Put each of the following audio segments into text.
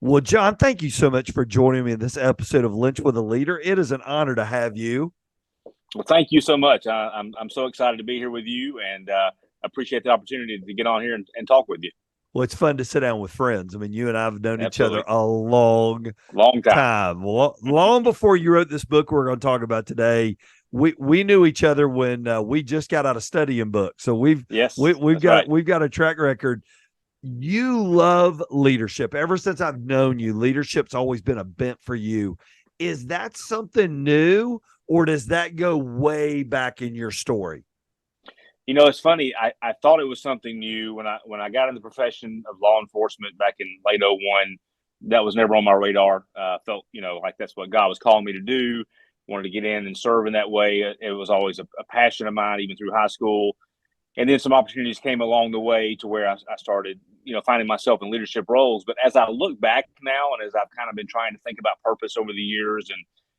Well, John, thank you so much for joining me in this episode of Lynch with a Leader. It is an honor to have you. Well, thank you so much. I'm so excited to be here with you, and appreciate the opportunity to get on here and talk with you. Well, it's fun to sit down with friends. I mean, you and I have known each other Absolutely, a long long time. time. Long before you wrote this book we're going to talk about today. We knew each other when we just got out of studying books. So Yes, we've that's got right. we've got a track record. You love leadership. Ever since I've known you, leadership's always been a bent for you. Is that something new, or does that go way back in your story? It's funny. I thought it was something new when I got in the profession of law enforcement back in late '01. That was never on my radar. Felt like that's what God was calling me to do. Wanted to get in and serve in that way. It was always a passion of mine, even through high school. And then some opportunities came along the way to where I started, finding myself in leadership roles. But as I look back now, and as I've kind of been trying to think about purpose over the years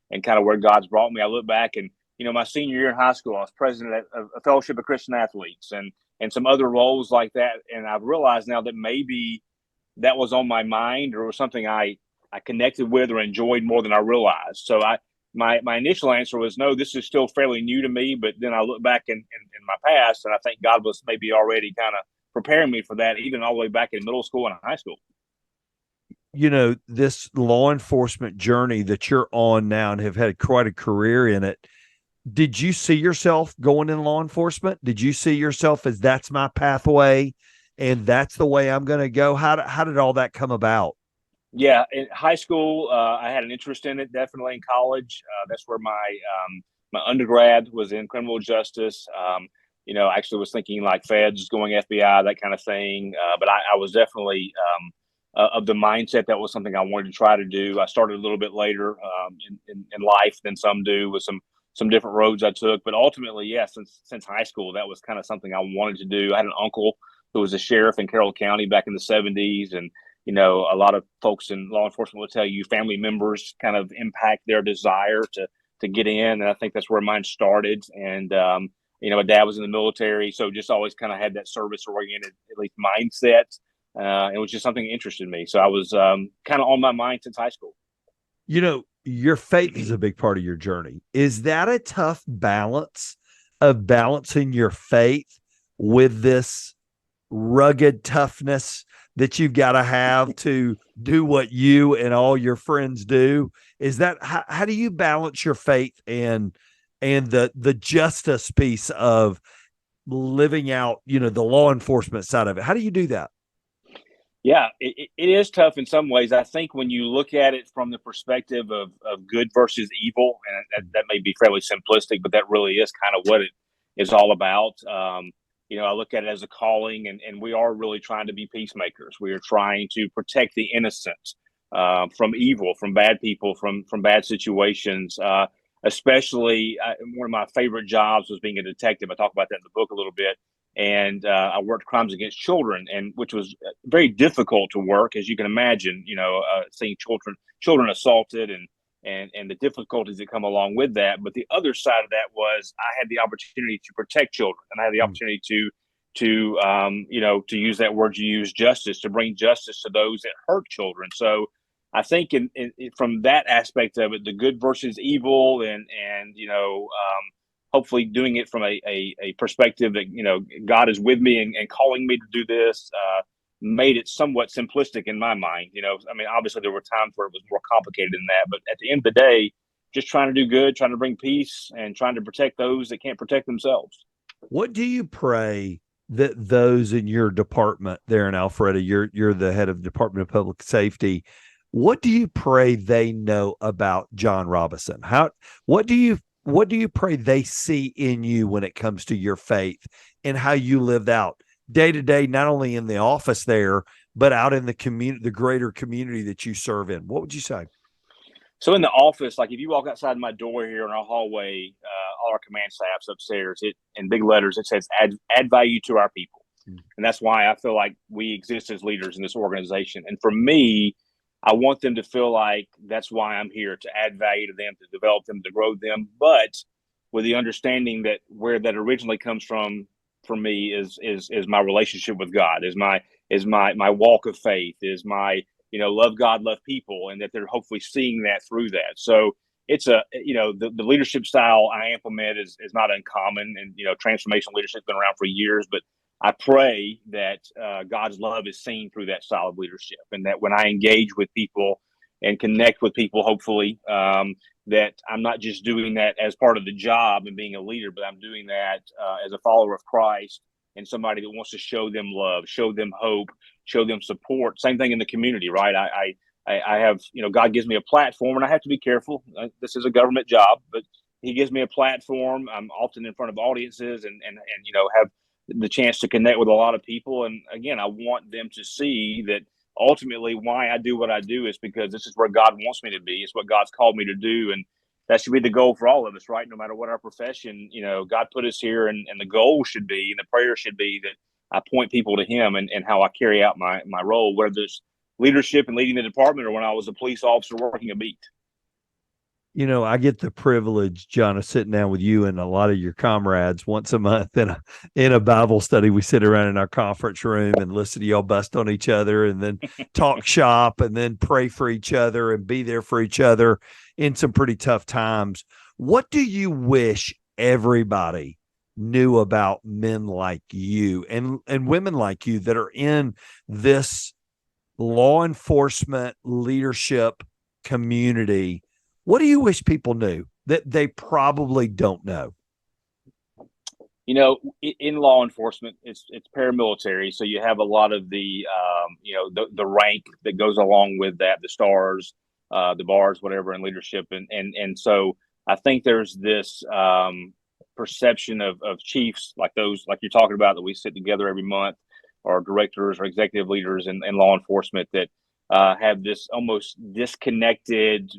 and kind of where God's brought me, I look back and my senior year in high school, I was president of a fellowship of Christian athletes and some other roles like that. And I've realized now that maybe that was on my mind or was something I connected with or enjoyed more than I realized. So my initial answer was no, this is still fairly new to me. But then I look back in my past, and I think God was maybe already kind of preparing me for that, even all the way back in middle school and high school. This law enforcement journey that you're on now and have had quite a career in it. Did you see yourself going in law enforcement? Did you see yourself as that's my pathway and that's the way I'm going to go? How did all that come about? Yeah, in high school, I had an interest in it. Definitely in college, that's where my undergrad was in criminal justice. I actually was thinking like feds, going FBI, that kind of thing. But I was definitely of the mindset that was something I wanted to try to do. I started a little bit later in life than some do with some different roads I took. But ultimately, yeah, since high school, that was kind of something I wanted to do. I had an uncle who was a sheriff in Carroll County back in the '70s, and a lot of folks in law enforcement will tell you family members kind of impact their desire to get in, and I think that's where mine started. And my dad was in the military, so just always kind of had that service oriented, at least mindset. It was just something that interested me. So I was kind of on my mind since high school. Your faith is a big part of your journey. Is that a tough balance of balancing your faith with this rugged toughness that you've got to have to do what you and all your friends do? Is that how do you balance your faith and the justice piece of living out, the law enforcement side of it? How do you do that? Yeah, it is tough in some ways. I think when you look at it from the perspective of good versus evil, and that may be fairly simplistic, but that really is kind of what it is all about. I look at it as a calling, and we are really trying to be peacemakers. We are trying to protect the innocent from evil, from bad people, from bad situations. Especially, one of my favorite jobs was being a detective. I talk about that in the book a little bit, and I worked crimes against children, and which was very difficult to work, as you can imagine. Seeing children assaulted and the difficulties that come along with that. But the other side of that was I had the opportunity to protect children, and I had the opportunity to use that word you use, justice, to bring justice to those that hurt children. So I think from that aspect of it, the good versus evil, and hopefully doing it from a perspective that God is with me and calling me to do this. Made it somewhat simplistic in my mind. I mean, obviously there were times where it was more complicated than that, but at the end of the day, just trying to do good, trying to bring peace, and trying to protect those that can't protect themselves. What do you pray that those in your department there in Alpharetta, you're the head of the Department of Public Safety, what do you pray they know about John Robison? What do you pray they see in you when it comes to your faith and how you lived out day to day, not only in the office there, but out in the community, the greater community that you serve in? What would you say? So in the office, like if you walk outside my door here in our hallway, all our command staff's upstairs. It in big letters it says add value to our people, and that's why I feel like we exist as leaders in this organization. And for me, I want them to feel like that's why I'm here, to add value to them, to develop them, to grow them, but with the understanding that where that originally comes from for me is my relationship with God, is my walk of faith, is my love God, love people, and that they're hopefully seeing that through that. So it's the leadership style I implement is not uncommon, and transformational leadership's been around for years, but I pray that God's love is seen through that style of leadership, and that when I engage with people and connect with people, hopefully, that I'm not just doing that as part of the job and being a leader, but I'm doing that as a follower of Christ and somebody that wants to show them love, show them hope, show them support. Same thing in the community, right? I have, God gives me a platform, and I have to be careful. This is a government job, but He gives me a platform. I'm often in front of audiences and have the chance to connect with a lot of people. And again, I want them to see that ultimately why I do what I do is because this is where God wants me to be. It's what God's called me to do. And that should be the goal for all of us, right? No matter what our profession, God put us here, and the goal should be, and the prayer should be that I point people to Him and how I carry out my role, whether it's leadership and leading the department or when I was a police officer working a beat. I get the privilege, John, of sitting down with you and a lot of your comrades once a month in a Bible study. We sit around in our conference room and listen to y'all bust on each other, and then talk shop, and then pray for each other and be there for each other in some pretty tough times. What do you wish everybody knew about men like you and women like you that are in this law enforcement leadership community? What do you wish people knew that they probably don't know? In law enforcement, it's paramilitary, so you have a lot of the rank that goes along with that, the stars, the bars, whatever, in leadership, and so I think there's this perception of chiefs like those, like you're talking about, that we sit together every month, or directors or executive leaders in law enforcement that have this almost disconnected.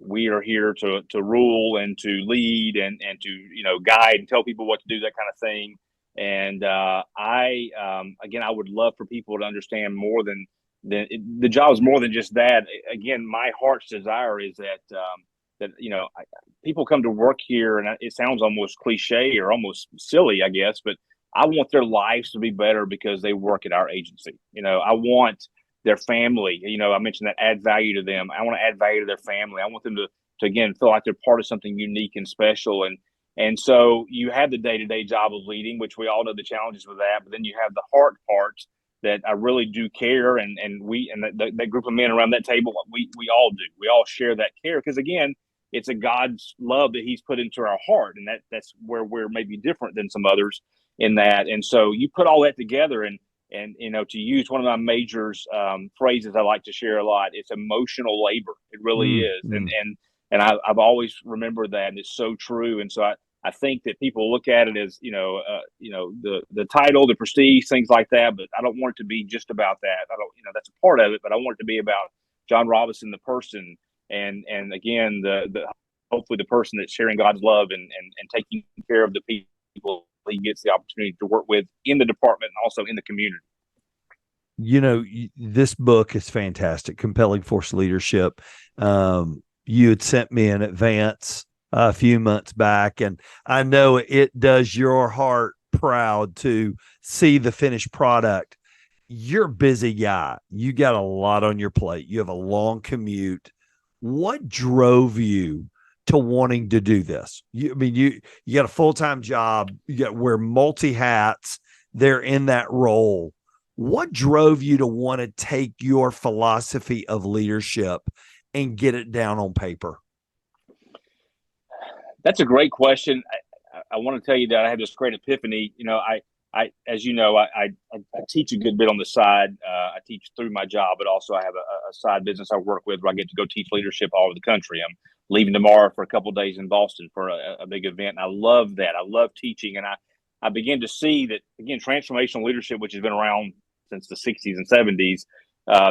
We are here to rule and to lead and to guide and tell people what to do, that kind of thing. And I would love for people to understand more than the job is more than just that. Again, my heart's desire is that people come to work here, and it sounds almost cliche or almost silly, I guess, but I want their lives to be better because they work at our agency. I want their family, I mentioned that, add value to them. I want to add value to their family. I want them to again feel like they're part of something unique and special. And so you have the day-to-day job of leading, which we all know the challenges with that, but then you have the heart part that I really do care, and that group of men around that table, we all do. We all share that care because, again, it's a God's love that He's put into our heart, and that's where we're maybe different than some others in that. And so you put all that together, and to use one of my majors phrases I like to share a lot, it's emotional labor. It really is, and I've always remembered that, and it's so true. And so I think that people look at it as the title, the prestige, things like that, but I don't want it to be just about that. I don't, that's a part of it, but I want it to be about John Robison, the person, and again the hopefully the person that's sharing God's love and taking care of the people he gets the opportunity to work with in the department and also in the community. This book is fantastic, Compelling Force Leadership. You had sent me in advance a few months back, and I know it does your heart proud to see the finished product. You're a busy guy. You got a lot on your plate. You have a long commute. What drove you to wanting to do this? You got a full-time job, you got to wear multi hats there in that role. What drove you to want to take your philosophy of leadership and get it down on paper? That's a great question. I want to tell you that I had this great epiphany. As you know, I teach a good bit on the side. I teach through my job, but also I have a side business I work with where I get to go teach leadership all over the country. I'm leaving tomorrow for a couple of days in Boston for a big event. And I love that. I love teaching. And I begin to see that, again, transformational leadership, which has been around since the 60s and 70s,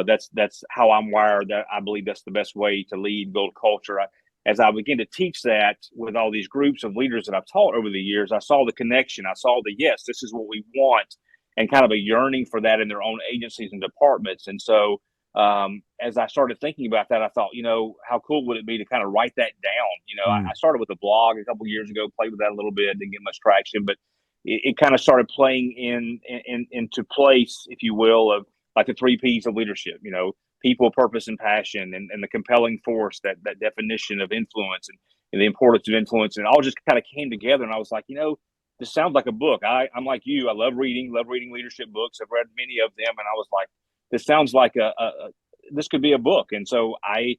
that's how I'm wired. That I believe that's the best way to lead, build culture. As I began to teach that with all these groups of leaders that I've taught over the years, I saw the connection. I saw the, yes, this is what we want, and kind of a yearning for that in their own agencies and departments. And so as I started thinking about that, I thought, how cool would it be to kind of write that down? I started with a blog a couple of years ago, played with that a little bit, didn't get much traction, but it kind of started playing into place, if you will, of like the 3 P's of leadership, people, purpose, and passion, and the compelling force, that definition of influence, and the importance of influence. And it all just kind of came together. And I was like, this sounds like a book. I'm like you. I love reading leadership books. I've read many of them. And I was like, this sounds like this could be a book. And so I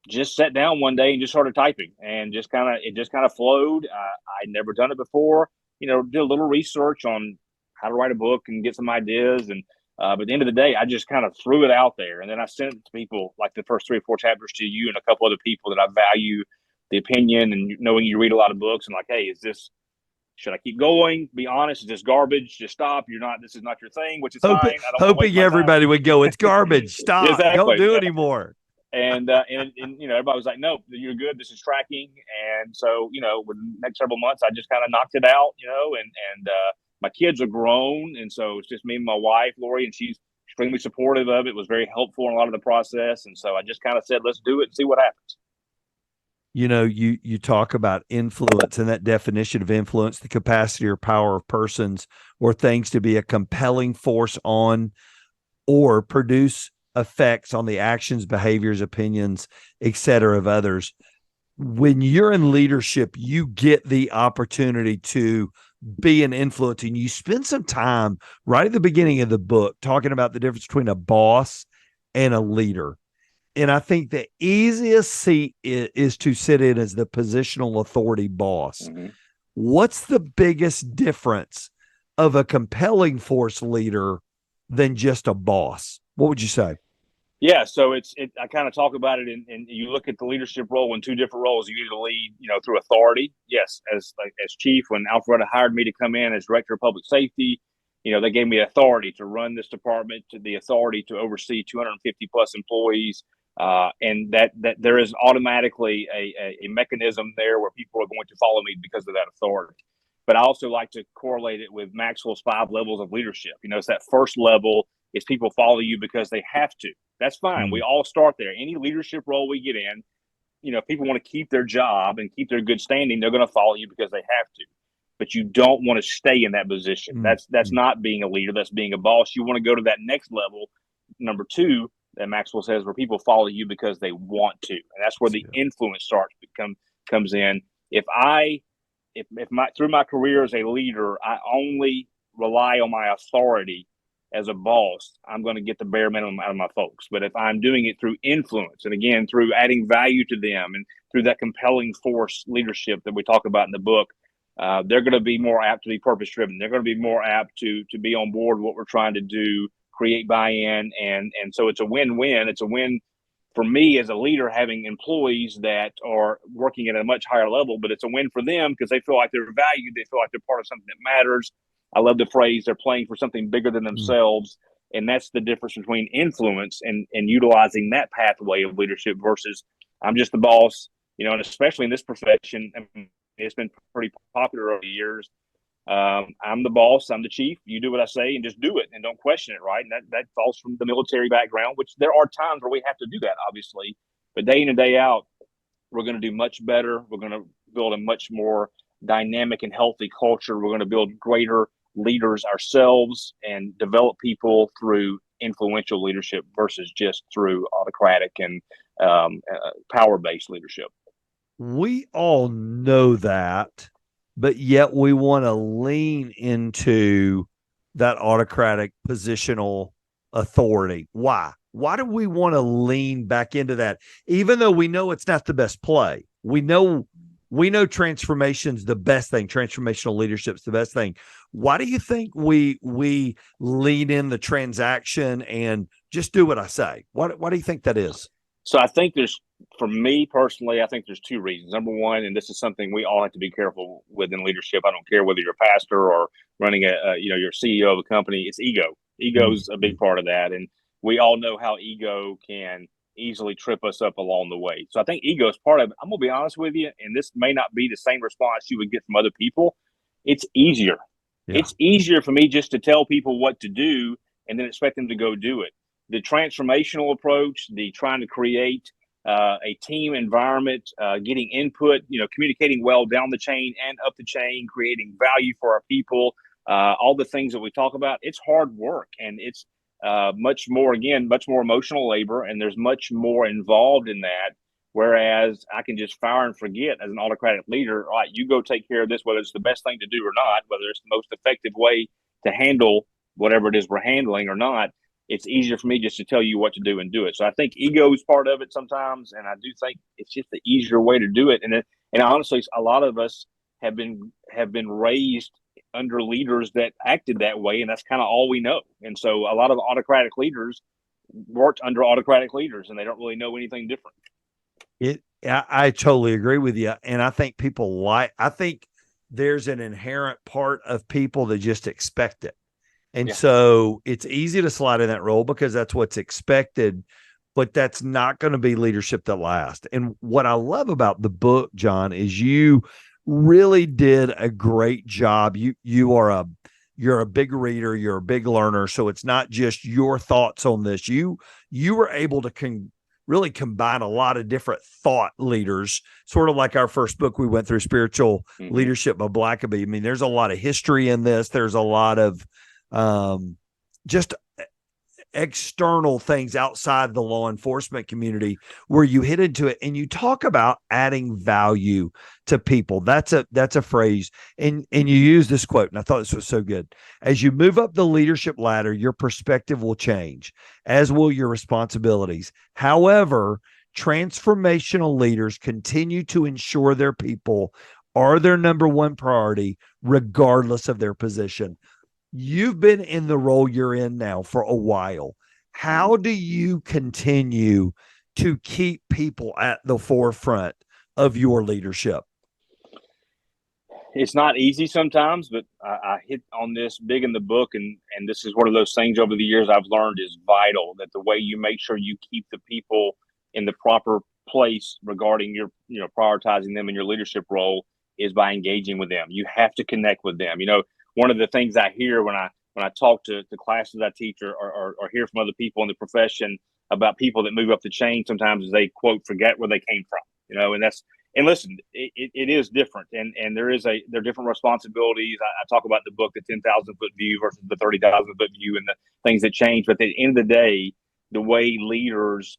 just sat down one day and just started typing, and it just kind of flowed. I'd never done it before, did a little research on how to write a book and get some ideas. And but at the end of the day, I just kind of threw it out there. And then I sent it to people, like the first 3 or 4 chapters, to you and a couple other people that I value the opinion, and knowing you read a lot of books, and like, hey, should I keep going? Be honest, is this garbage? Just stop. This is not your thing, which is fine. I don't want to waste my everybody time. would go, it's garbage. Stop. Don't do it anymore. And everybody was like, no, you're good. This is tracking. And so, with the next several months, I just kind of knocked it out, and my kids are grown. And so it's just me and my wife, Lori, and she's extremely supportive of it, was very helpful in a lot of the process. And so I just kind of said, let's do it and see what happens. You talk about influence, and that definition of influence, the capacity or power of persons or things to be a compelling force on or produce effects on the actions, behaviors, opinions, etc. of others. When you're in leadership, you get the opportunity to be an influence, and you spend some time right at the beginning of the book talking about the difference between a boss and a leader. And I think the easiest seat is to sit in as the positional authority boss. Mm-hmm. What's the biggest difference of a compelling force leader than just a boss? What would you say? Yeah, so I kind of talk about it, and you look at the leadership role in 2 different roles. You either lead, through authority. Yes, as chief, when Alpharetta hired me to come in as director of public safety, they gave me authority to run this department, to the authority to oversee 250 plus employees, and that there is automatically a mechanism there where people are going to follow me because of that authority. But I also like to correlate it with Maxwell's 5 levels of leadership. It's that first level is people follow you because they have to. That's fine. We all start there. Any leadership role we get in, if people want to keep their job and keep their good standing, they're going to follow you because they have to. But you don't want to stay in that position. That's not being a leader. That's being a boss. You want to go to that next level, number 2, that Maxwell says, where people follow you because they want to. And that's where the influence comes in. If through my career as a leader, I only rely on my authority as a boss, I'm going to get the bare minimum out of my folks. But if I'm doing it through influence, and again, through adding value to them, and through that compelling force leadership that we talk about in the book, they're going to be more apt to be purpose driven. They're going to be more apt to be on board with what we're trying to do, create buy-in. And so it's a win-win. It's a win for me as a leader, having employees that are working at a much higher level, but it's a win for them because they feel like they're valued. They feel like they're part of something that matters. I love the phrase, they're playing for something bigger than themselves. And that's the difference between influence and utilizing that pathway of leadership versus I'm just the boss, and especially in this profession, it's been pretty popular over the years. I'm the boss, I'm the chief, you do what I say and just do it and don't question it, right? And that falls from the military background, which there are times where we have to do that, obviously. But day in and day out, we're going to do much better. We're going to build a much more dynamic and healthy culture. We're going to build greater leaders ourselves and develop people through influential leadership versus just through autocratic and power-based leadership. We all know that, but yet we want to lean into that autocratic positional authority. Why? Why do we want to lean back into that? Even though we know it's not the best play. We know transformation's the best thing. Transformational leadership's the best thing. Why do you think we lean in the transaction and just do what I say? Why do you think that is? So I think for me personally, I think there's 2 reasons. Number one, and this is something we all have to be careful with in leadership. I don't care whether you're a pastor or running you're CEO of a company. It's ego. Ego's a big part of that. And we all know how ego can easily trip us up along the way. So I think ego is part of it. I'm going to be honest with you, and this may not be the same response you would get from other people. It's easier. Yeah. It's easier for me just to tell people what to do and then expect them to go do it. The transformational approach, the trying to create a team environment, getting input, communicating well down the chain and up the chain, creating value for our people, all the things that we talk about, it's hard work. And much more emotional labor, and there's much more involved in that. Whereas I can just fire and forget as an autocratic leader, all right, you go take care of this, whether it's the best thing to do or not, whether it's the most effective way to handle whatever it is we're handling or not. It's easier for me just to tell you what to do and do it. So I think ego is part of it sometimes, and I do think it's just the easier way to do it. And honestly, a lot of us have been raised under leaders that acted that way, and that's kind of all we know. And so a lot of autocratic leaders worked under autocratic leaders, and they don't really know anything different. I totally agree with you. And I think I think there's an inherent part of people that just expect it. And so it's easy to slide in that role because that's what's expected, but that's not going to be leadership that lasts. And what I love about the book, John, is you really did a great job. You're a big reader, you're a big learner. So it's not just your thoughts on this. You were able to really combine a lot of different thought leaders, sort of like our first book we went through, Spiritual Leadership by Blackaby. I mean, there's a lot of history in this. There's a lot of just external things outside the law enforcement community where you hit into it and you talk about adding value to people. That's a phrase. And you use this quote, and I thought this was so good. As you move up the leadership ladder, your perspective will change, as will your responsibilities. However, transformational leaders continue to ensure their people are their number one priority, regardless of their position. You've been in the role you're in now for a while. How do you continue to keep people at the forefront of your leadership? It's not easy sometimes, but I hit on this big in the book, and this is one of those things over the years I've learned is vital, that the way you make sure you keep the people in the proper place regarding your, prioritizing them in your leadership role is by engaging with them. You have to connect with them. One of the things I hear when I talk to the classes I teach or hear from other people in the profession about people that move up the chain sometimes is they quote forget where they came from, and listen, it is different, and there are different responsibilities. I talk about the book, the 10,000 foot view versus the 30,000 foot view, and the things that change. But at the end of the day, the way leaders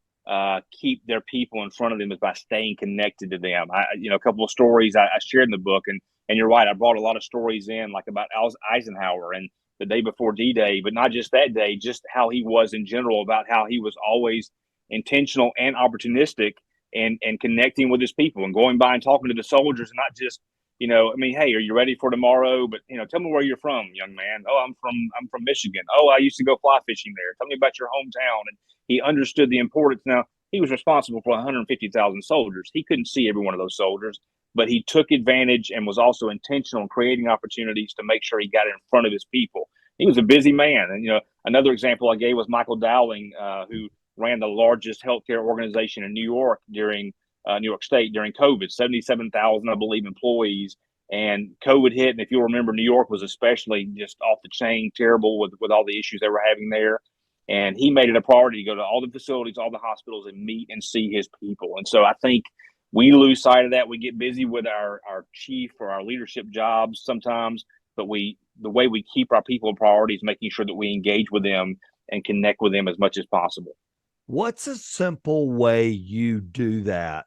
keep their people in front of them is by staying connected to them. A couple of stories I shared in the book, and you're right, I brought a lot of stories in, like about Eisenhower and the day before D-Day, but not just that day, just how he was in general, about how he was always intentional and opportunistic and connecting with his people and going by and talking to the soldiers, and not just, hey, are you ready for tomorrow? But, tell me where you're from, young man. Oh, I'm from Michigan. Oh, I used to go fly fishing there. Tell me about your hometown. And he understood the importance. Now, he was responsible for 150,000 soldiers. He couldn't see every one of those soldiers, but he took advantage and was also intentional in creating opportunities to make sure he got in front of his people. He was a busy man. And, another example I gave was Michael Dowling, who ran the largest healthcare organization in New York during New York State during COVID, 77,000, I believe, employees. And COVID hit. And if you'll remember, New York was especially just off the chain, terrible with all the issues they were having there. And he made it a priority to go to all the facilities, all the hospitals, and meet and see his people. And so I think we lose sight of that. We get busy with our chief or our leadership jobs sometimes, but the way we keep our people priority is making sure that we engage with them and connect with them as much as possible. What's a simple way you do that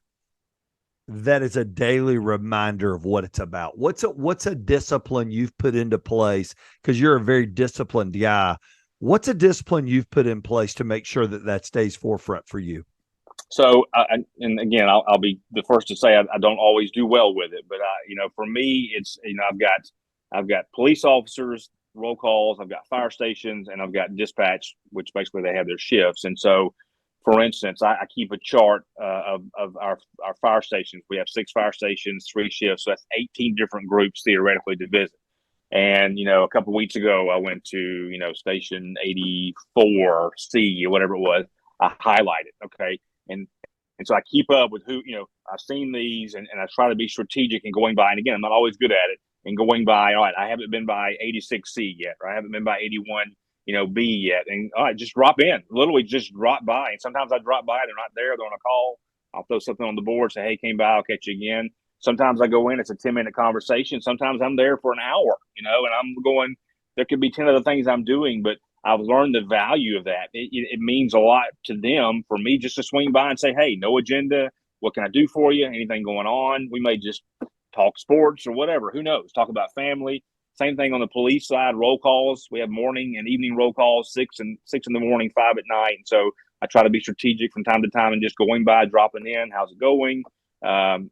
is a daily reminder of what it's about? What's a discipline you've put into place? Because you're a very disciplined guy. What's a discipline you've put in place to make sure that stays forefront for you? So, and again, I'll be the first to say I don't always do well with it, but for me, it's I've got police officers, roll calls, I've got fire stations, and I've got dispatch, which basically they have their shifts. And so, for instance, I keep a chart of our fire stations. We have 6 fire stations, 3 shifts, so that's 18 different groups theoretically to visit. And, a couple of weeks ago, I went to, station 84C or whatever it was. I highlighted, okay? And so I keep up with who, I've seen these, and I try to be strategic in going by. And again, I'm not always good at it. And going by, all right, I haven't been by 86C yet, or I haven't been by 81, B yet. And all right, just drop in, literally just drop by. And sometimes I drop by, they're not there, they're on a call. I'll throw something on the board, say, hey, came by, I'll catch you again. Sometimes I go in, it's a 10-minute conversation. Sometimes I'm there for an hour, and I'm going, there could be 10 other things I'm doing, but I've learned the value of that. It means a lot to them for me just to swing by and say, hey, no agenda. What can I do for you? Anything going on? We may just talk sports or whatever. Who knows? Talk about family. Same thing on the police side, roll calls. We have morning and evening roll calls, six in the morning, 5 at night. And so I try to be strategic from time to time and just going by, dropping in. How's it going? And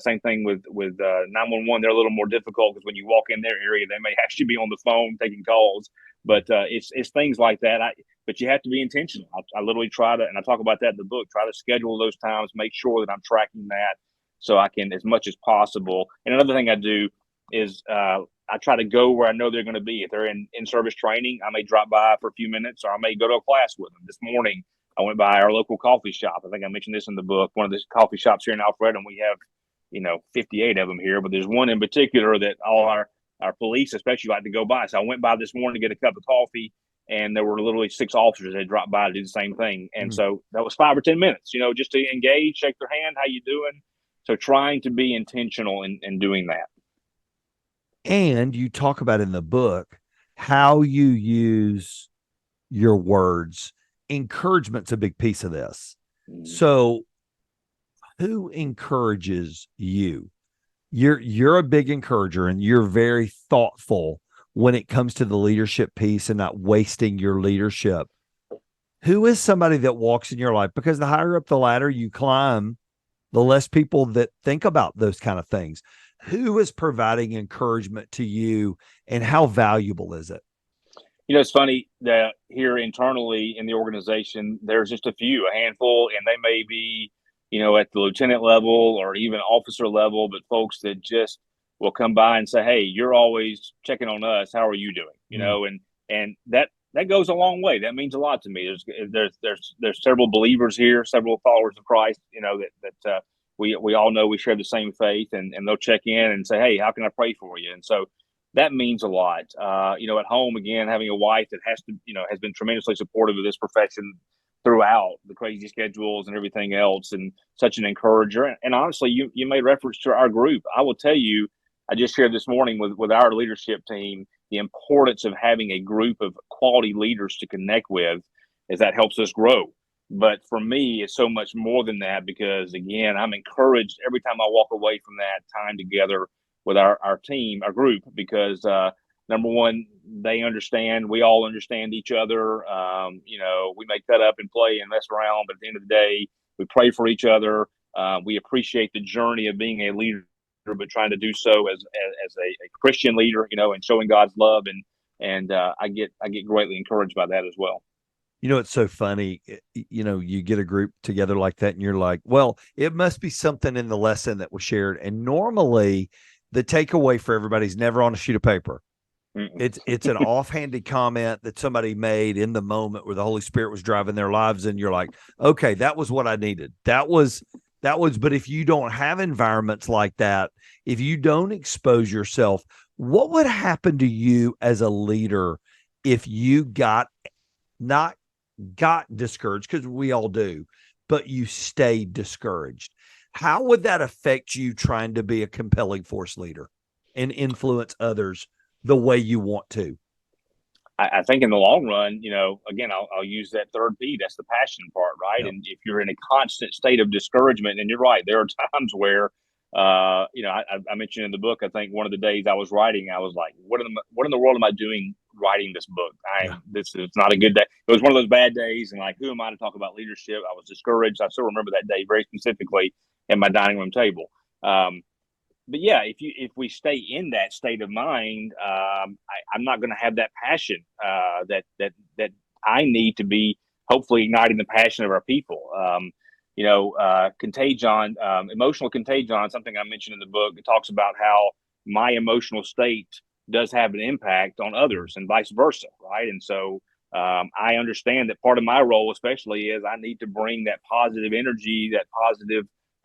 same thing with 911. They're a little more difficult because when you walk in their area, they may actually be on the phone taking calls. But it's things like that. But you have to be intentional. I literally try to, and I talk about that in the book, try to schedule those times, make sure that I'm tracking that so I can, as much as possible. And another thing I do is I try to go where I know they're going to be. If they're in service training, I may drop by for a few minutes, or I may go to a class with them. This morning, I went by our local coffee shop. I think I mentioned this in the book. One of the coffee shops here in Alpharetta, and we have, 58 of them here. But there's one in particular that all our police especially like to go by. So I went by this morning to get a cup of coffee, and there were literally 6 officers that dropped by to do the same thing. And so that was 5 or 10 minutes, just to engage, shake their hand, how you doing? So trying to be intentional in doing that. And you talk about in the book how you use your words. Encouragement's a big piece of this. So who encourages you? You're a big encourager, and you're very thoughtful when it comes to the leadership piece and not wasting your leadership. Who is somebody that walks in your life? Because the higher up the ladder you climb, the less people that think about those kind of things. Who is providing encouragement to you, and how valuable is it? It's funny that here internally in the organization, there's just a handful, and they may be, at the lieutenant level or even officer level, but folks that just will come by and say, hey, you're always checking on us. How are you doing? And that goes a long way. That means a lot to me. There's several believers here, several followers of Christ, that we all know we share the same faith, and they'll check in and say, hey, how can I pray for you? And so that means a lot. At home, again, having a wife that has been tremendously supportive of this profession throughout the crazy schedules and everything else, and such an encourager. And honestly, you made reference to our group. I will tell you, I just shared this morning with our leadership team the importance of having a group of quality leaders to connect with, as that helps us grow. But for me, it's so much more than that, because, again, I'm encouraged every time I walk away from that time together with our team, our group, because number one, they understand, we all understand each other. We may cut up and play and mess around, but at the end of the day, we pray for each other. We appreciate the journey of being a leader, but trying to do so as a Christian leader, and showing God's love. And I get greatly encouraged by that as well. It's so funny, you get a group together like that, and you're like, well, it must be something in the lesson that was shared. And normally the takeaway for everybody is never on a sheet of paper. It's an offhanded comment that somebody made in the moment where the Holy Spirit was driving their lives. And you're like, okay, that was what I needed. That was, but if you don't have environments like that, if you don't expose yourself, what would happen to you as a leader if you got discouraged? Because we all do, but you stayed discouraged. How would that affect you trying to be a compelling force leader and influence others the way you want to? I think in the long run, again, I'll use that third P. That's the passion part, right? Yep. And if you're in a constant state of discouragement, and you're right, there are times where, I mentioned in the book, I think one of the days I was writing, I was like, what in the world am I doing writing this book? This is not a good day. It was one of those bad days, and like, who am I to talk about leadership? I was discouraged. I still remember that day very specifically at my dining room table. But yeah, if we stay in that state of mind, I'm not going to have that passion that I need to be hopefully igniting the passion of our people. Contagion, emotional contagion, something I mentioned in the book. It talks about how my emotional state does have an impact on others and vice versa, right? And so I understand that part of my role especially is I need to bring that positive energy, that positive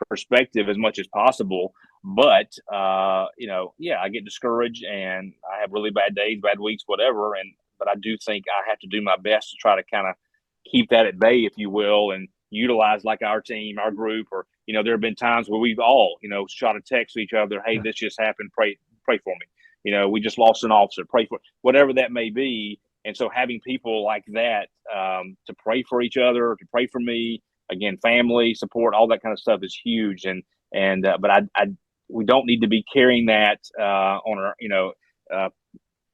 perspective as much as possible. But, I get discouraged, and I have really bad days, bad weeks, whatever. But I do think I have to do my best to try to kind of keep that at bay, if you will, and utilize like our team, our group, or, there have been times where we've all, shot a text to each other. Hey, this just happened. Pray for me. We just lost an officer. Pray for whatever that may be. And so having people like that to pray for each other, to pray for me, again, family support, all that kind of stuff is huge. But we don't need to be carrying that on our,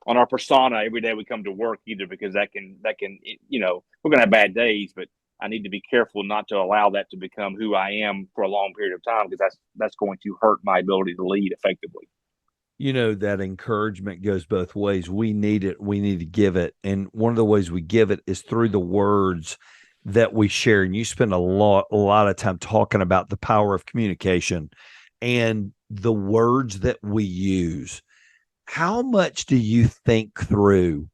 on our persona every day we come to work either, because that can, we're going to have bad days, but I need to be careful not to allow that to become who I am for a long period of time, because that's going to hurt my ability to lead effectively. That encouragement goes both ways. We need it. We need to give it. And one of the ways we give it is through the words that we share. And you spend a lot of time talking about the power of communication and the words that we use. How much do you think through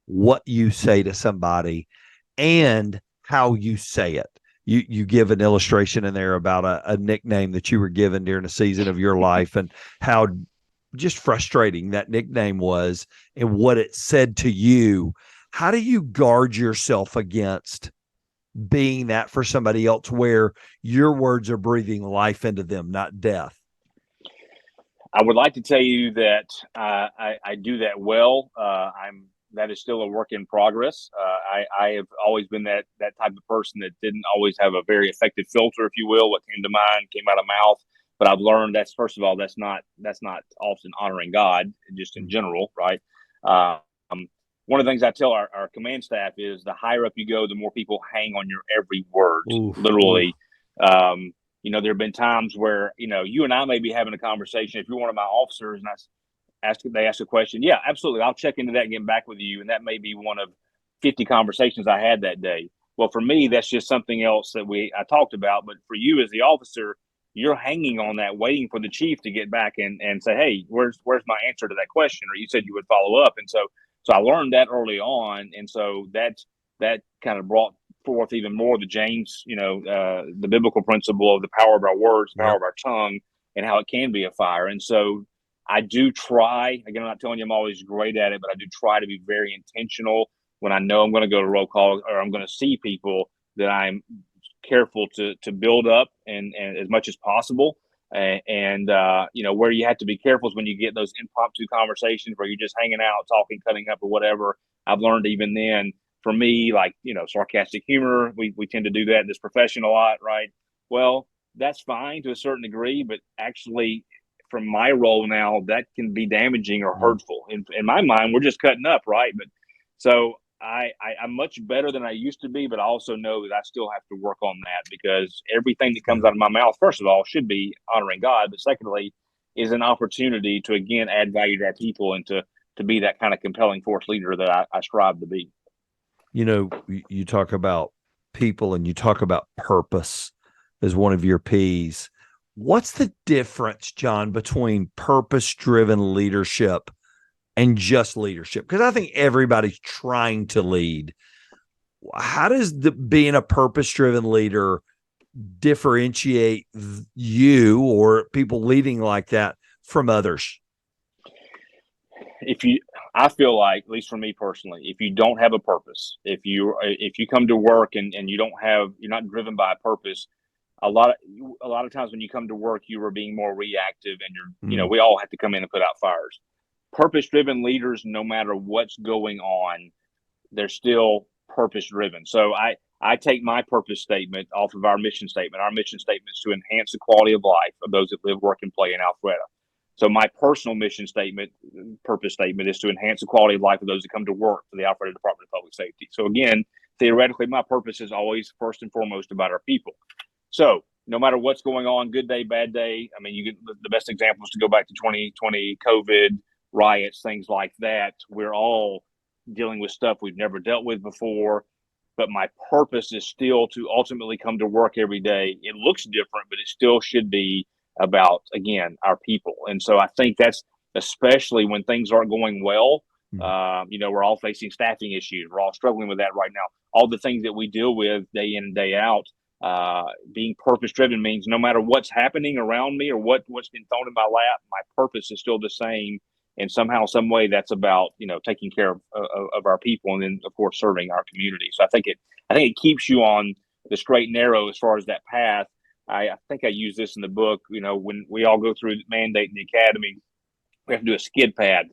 what you say to somebody and how you say it? You give an illustration in there about a nickname that you were given during a season of your life and how just frustrating that nickname was and what it said to you. How do you guard yourself against being that for somebody else, where your words are breathing life into them, not death? I would like to tell you that I do that well. That is still a work in progress. I have always been that type of person that didn't always have a very effective filter, if you will. What came to mind came out of mouth. But I've learned that's, first of all, that's not often honoring God, just in general, right? One of the things I tell our command staff is the higher up you go, the more people hang on your every word, literally. There have been times where, you and I may be having a conversation. If you're one of my officers and they ask a question, yeah, absolutely, I'll check into that and get back with you. And that may be one of 50 conversations I had that day. Well, for me, that's just something else that I talked about. But for you as the officer, you're hanging on that, waiting for the chief to get back and say, hey, where's my answer to that question? Or you said you would follow up. And so I learned that early on. And so that kind of brought forth even more the James, the biblical principle of the power of our words, the power of our tongue, and how it can be a fire. And so I do try, again, I'm not telling you I'm always great at it, but I do try to be very intentional when I know I'm going to go to roll call or I'm going to see people, that I'm careful to build up and as much as possible. Where you have to be careful is when you get those impromptu conversations where you're just hanging out, talking, cutting up or whatever. I've learned even then, for me, sarcastic humor, we tend to do that in this profession a lot, right? Well, that's fine to a certain degree, but actually from my role now, that can be damaging or hurtful. In my mind, we're just cutting up, right? But so I'm much better than I used to be, but I also know that I still have to work on that, because everything that comes out of my mouth, first of all, should be honoring God, but secondly, is an opportunity to, again, add value to our people and to be that kind of compelling force leader that I strive to be. You talk about people and you talk about purpose as one of your P's. What's the difference, John, between purpose-driven leadership and just leadership? Because I think everybody's trying to lead. How does being a purpose-driven leader differentiate you or people leading like that from others? I feel like, at least for me personally, if you don't have a purpose, if you come to work and you're not driven by a purpose, a lot of times when you come to work, you are being more reactive, and we all have to come in and put out fires. Purpose-driven leaders, no matter what's going on, they're still purpose-driven. So I take my purpose statement off of our mission statement. Our mission statement is to enhance the quality of life of those that live, work, and play in Alpharetta. So my personal mission statement, purpose statement, is to enhance the quality of life of those that come to work for the Alpharetta Department of Public Safety. So again, theoretically, my purpose is always first and foremost about our people. So no matter what's going on, good day, bad day, I mean, you get the best examples to go back to 2020, COVID, riots, things like that. We're all dealing with stuff we've never dealt with before. But my purpose is still to ultimately come to work every day. It looks different, but it still should be about, again, our people. And so I think that's, especially when things aren't going well, we're all facing staffing issues. We're all struggling with that right now. All the things that we deal with day in and day out, being purpose-driven means no matter what's happening around me or what's been thrown in my lap, my purpose is still the same. And somehow, some way, that's about, taking care of our people, and then, of course, serving our community. So I think it keeps you on the straight and narrow as far as that path. I think I use this in the book. When we all go through mandate in the academy, we have to do a skid pad.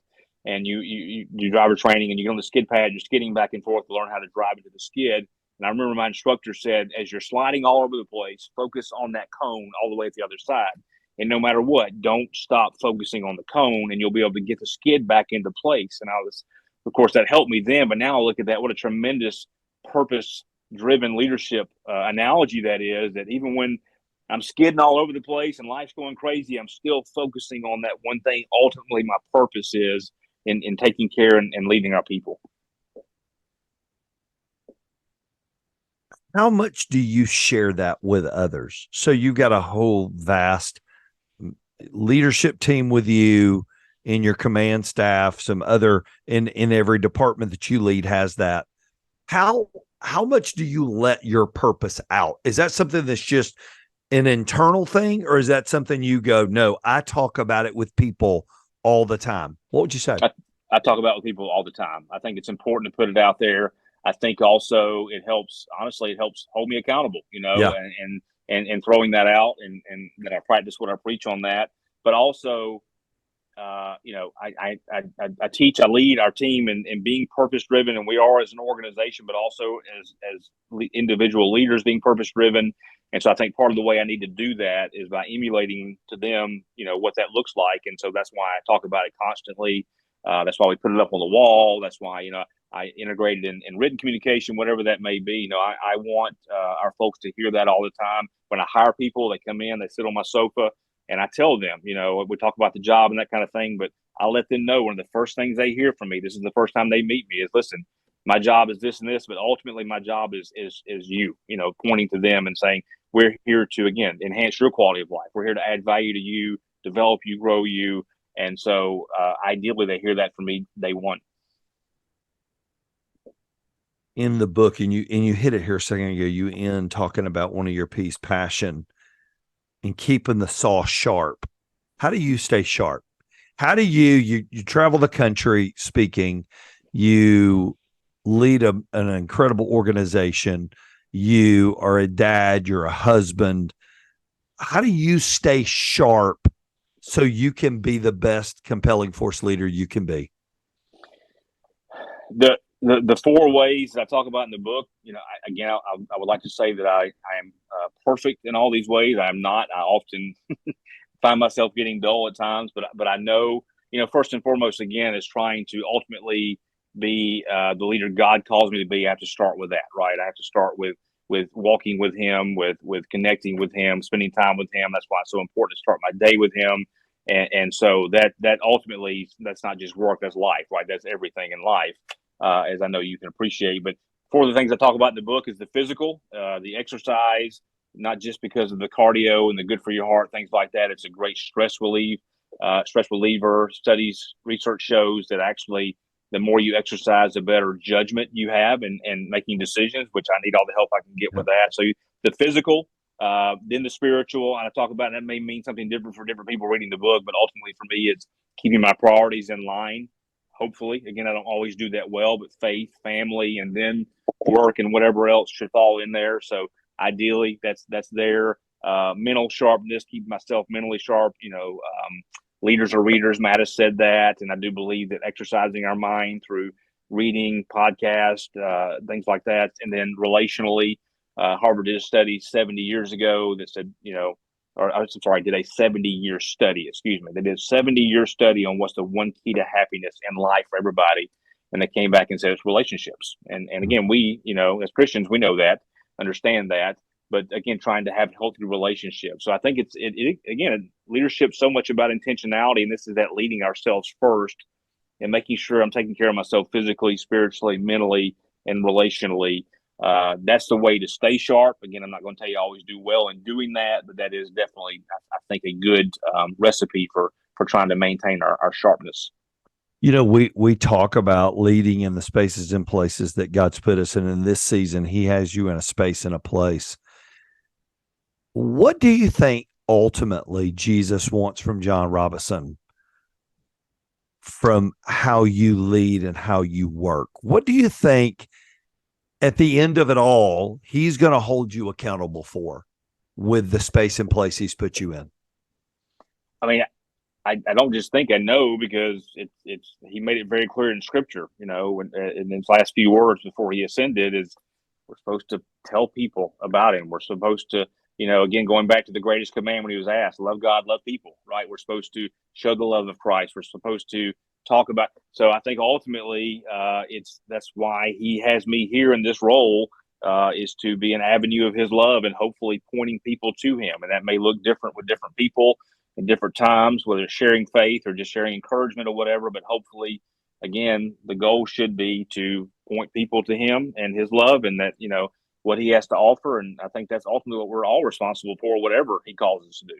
and you do driver training, and you get on the skid pad, you're skidding back and forth to learn how to drive into the skid. And I remember my instructor said, as you're sliding all over the place, focus on that cone all the way at the other side. And no matter what, don't stop focusing on the cone, and you'll be able to get the skid back into place. And of course, that helped me then. But now I look at that, what a tremendous purpose-driven leadership analogy that is, that even when I'm skidding all over the place and life's going crazy, I'm still focusing on that one thing. Ultimately, my purpose is in taking care and leading our people. How much do you share that with others? So you've got a whole vast leadership team with you in your command staff, some other in every department that you lead has that. How much do you let your purpose out? Is that something that's just an internal thing, or is that something you go, no, I talk about it with people all the time? What would you say? I talk about it with people all the time. I think it's important to put it out there. I think also it helps hold me accountable, Yeah. and throwing that out and that I practice what I preach on that. But also, I teach, I lead our team in being purpose driven, and we are as an organization, but also as individual leaders being purpose driven. And so I think part of the way I need to do that is by emulating to them, what that looks like. And so that's why I talk about it constantly. That's why we put it up on the wall. That's why, I integrated in written communication, whatever that may be. I want our folks to hear that all the time. When I hire people, they come in, they sit on my sofa, and I tell them, we talk about the job and that kind of thing, but I let them know one of the first things they hear from me, this is the first time they meet me, is, listen, my job is this and this, but ultimately my job is you, pointing to them and saying, we're here to, again, enhance your quality of life. We're here to add value to you, develop you, grow you. And so ideally they hear that from me day one. In the book, and you hit it here a second ago, you end talking about one of your piece, passion and keeping the saw sharp. How do you stay sharp? How do you travel the country speaking, you lead an incredible organization, you are a dad, you're a husband. How do you stay sharp so you can be the best compelling force leader you can be? The four ways that I talk about in the book, I would like to say that I am perfect in all these ways. I am not. I often find myself getting dull at times, but I know, first and foremost, again, is trying to ultimately be the leader God calls me to be. I have to start with that, right? I have to start with walking with Him, with connecting with Him, spending time with Him. That's why it's so important to start my day with Him. And so that ultimately, that's not just work, that's life, right? That's everything in life. As I know you can appreciate. But four of the things I talk about in the book is the physical, the exercise, not just because of the cardio and the good for your heart, things like that. It's a great stress reliever. Research shows that actually the more you exercise, the better judgment you have in making decisions, which I need all the help I can get with that. So the physical, then the spiritual, and I talk about that may mean something different for different people reading the book, but ultimately for me, it's keeping my priorities in line. Hopefully, again, I don't always do that well, but faith, family, and then work and whatever else should fall in there. So ideally, that's there. Mental sharpness, keep myself mentally sharp. Leaders are readers. Matt has said that, and I do believe that exercising our mind through reading, podcast, things like that, and then relationally. Harvard did a study 70 years ago that said, did a 70-year study, They did a 70-year study on what's the one key to happiness in life for everybody. And they came back and said it's relationships. And again, we, as Christians, we know that, understand that. But again, trying to have healthy relationships. So I think it's leadership so much about intentionality. And this is that leading ourselves first and making sure I'm taking care of myself physically, spiritually, mentally, and relationally. That's the way to stay sharp. Again, I'm not going to tell you I always do well in doing that, but that is definitely, I think, a good recipe for trying to maintain our sharpness. We talk about leading in the spaces and places that God's put us in. In this season, He has you in a space and a place. What do you think ultimately Jesus wants from John Robison, from how you lead and how you work? What do you think at the end of it all, He's going to hold you accountable for with the space and place He's put you in? I mean, I don't just think I know, because it's he made it very clear in Scripture. In his last few words before he ascended is, we're supposed to tell people about him. We're supposed to, again, going back to the greatest command when he was asked, love God, love people, right? We're supposed to show the love of Christ. We're supposed to talk about. So I think ultimately, that's why he has me here in this role, is to be an avenue of his love and hopefully pointing people to him. And that may look different with different people in different times, whether it's sharing faith or just sharing encouragement or whatever. But hopefully, again, the goal should be to point people to him and his love, and that, what he has to offer. And I think that's ultimately what we're all responsible for, whatever he calls us to do.